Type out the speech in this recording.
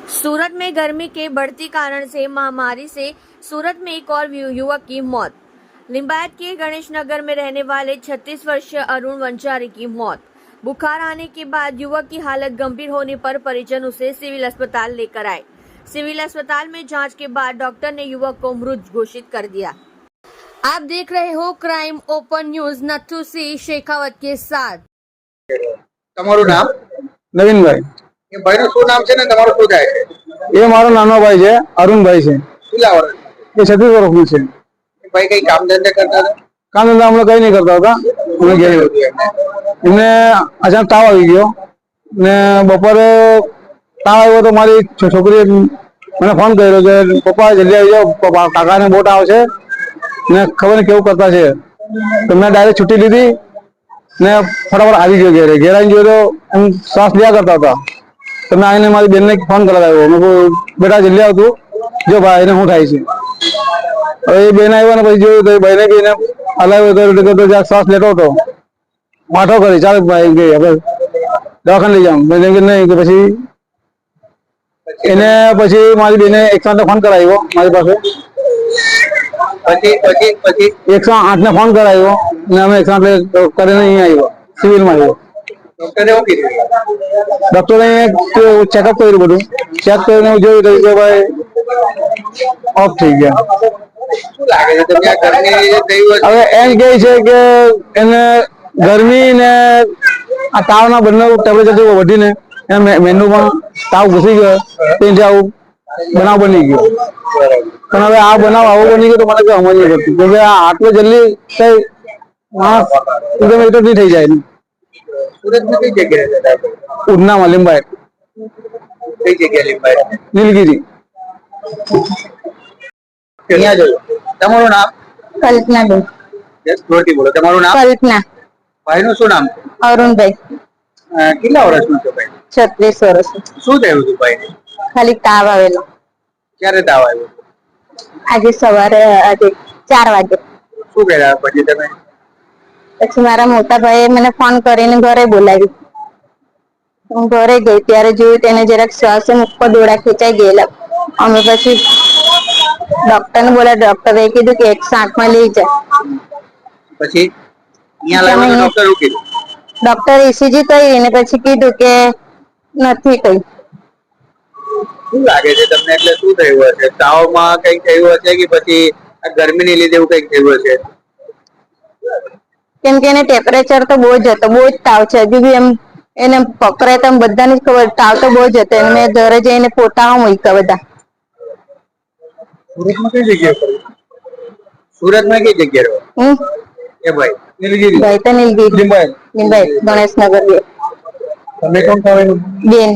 सूरत में गर्मी के बढ़ती कारण से महामारी से सूरत में एक और युवक की मौत। लिंबायत के गणेश नगर में रहने वाले 36 वर्षीय अरुण वंचारी की मौत। बुखार आने के बाद युवक की हालत गंभीर होने पर परिजन उसे सिविल अस्पताल लेकर आए। सिविल अस्पताल में जांच के बाद डॉक्टर ने युवक को मृत घोषित कर दिया। आप देख रहे हो crime open news Nathu Singh Shekhawat के साथ। તમારું નામ? નવીનભાઈ. એ ભાઈનું શું નામ છે ને તમારું શું થાય છે? એ મારો નાનો ભાઈ છે, અરુણભાઈ છે. કેટલા વર્ષ? એ 36 વર્ષનો છે. એ ભાઈ કઈ કામ ધંધા કરતા હતા? કામ ધંધા અમે કઈ નહીં કરતા હતા. અમે ઘેર એમને અચાનક તાવ આવી ગયો ને બપોરે તાવ આવ્યો તો મારી છોકરીએ મને ફોન કર્યો કે પપ્પા જલ્દી આવી જાઓ, કાકાને બોટ આવશે ને ખબર નહીં કેવું કરતા છે. તો મેં ડાયરેક્ટ છૂટી લીધી ને ફટાફટ આવી ગયો ઘેરે. ઘેર આવીને જોયો તો હું શ્વાસ લીધા કરતા હતા. તો મેં આવીને મારી બેનને ફોન કરાવ્યો. મેં કહ્યું બેટા જલ્દી આવતું જો ભાઈ એને શું થાય છે. હવે એ બેન આવ્યા ને પછી જોયું તો ભાઈને બી એને હલાવ્યો તો જ્યાં શ્વાસ લેતો હતો વાંઠો કરી ચાલ ભાઈ ગઈ હવે દવાખાને લઈ જાઉં. મેં કે નહીં કે પછી એને પછી મારી બેને 108 ફોન કરાવ્યો મારી પાસે. પછી 108 ને ફોન કરાવ્યો ને અમે 108 કરીને અહીંયા આવ્યો, સિવિલમાં આવ્યો. ડોક્ટરે શું કીધું? ડોક્ટરે ચેકઅપ કર્યું, બધું ચેક કરીને જોયું તો કે ભાઈ ઓફ થઈ ગયા. શું લાગે છે તમને આ ગરમી થયું હશે? હવે એમ કહે છે કે એને ગરમી ને આ તાવના બંને ટેમ્પરેચર વધીને મેનુ પણ તાવ ઘૂસી ગયો તેથી આવું બનાવ બની ગયો. પણ હવે આ બનાવ આવો બની ગયો તો મને કઈ સમજ નહીં પડતી કે આટલો જલ્દી કઈ માણસ એકદમ એટલો નહીં થઈ જાય. સુરતમાં કઈ જગ્યાએ રહેતા હતા? ઉધનામાં લીંબાયત, કઈ જગ્યાએ લીંબાયત? નીલગીરી. અહીંયા જોયું. તમારું નામ? કલ્પનાબેન. જોરથી બોલો. તમારું નામ? કલ્પના. ભાઈનું શું નામ છે? અરુણભાઈ. કેટલા વર્ષનું છે ભાઈ? 36 વર્ષ. શું થયું હતું ભાઈને? ખાલી તાવ આવેલો. ક્યારે તાવ આવ્યો? આજે સવારે 4 વાગે. શું કર્યા પછી તમે? પછી મારા મોટા ભાઈએ મને ફોન કરીને ઘરે બોલાવી. હું ઘરે ગઈ ત્યારે જોયું તેને જરાક શ્વાસ ઉપર દોડા ખેંચાઈ ગયેલા. અમે પછી ડોક્ટરને બોલાવ્યા. ડોક્ટરે કીધું કે 108 માં લઈ જાય. પછી અહીંયા લાવ્યો તો ડોક્ટર શું કીધું? ડોક્ટર ECG કરી ને પછી કીધું કે નથી કઈ. શું લાગે છે તમને? એટલે શું થયું હશે? તાવમાં કઈ થયું હશે કે પછી આ ગરમીને લીધે એવું કઈક થયું હશે? કેમ કે એને ટેમ્પરેચર તો બહુ જ હતો, બહુ જ તાવ છે. હજુ બી એમ એને પકડે તો બધાને જ ખબર તાવ તો બહુ જ હતો. એને મેં ઘરે જઈને પોતામાં મૂક્યા બધા. સુરતમાં કઈ જગ્યાએ પડ્યું? સુરતમાં કઈ જગ્યાએ રહો? એ ભાઈ નીલગીરી. ભાઈ તો નીલગીરી, લીંબાયત. લીંબાયત, ગણેશનગર. તમે કોણ ખાવાનું? બેન.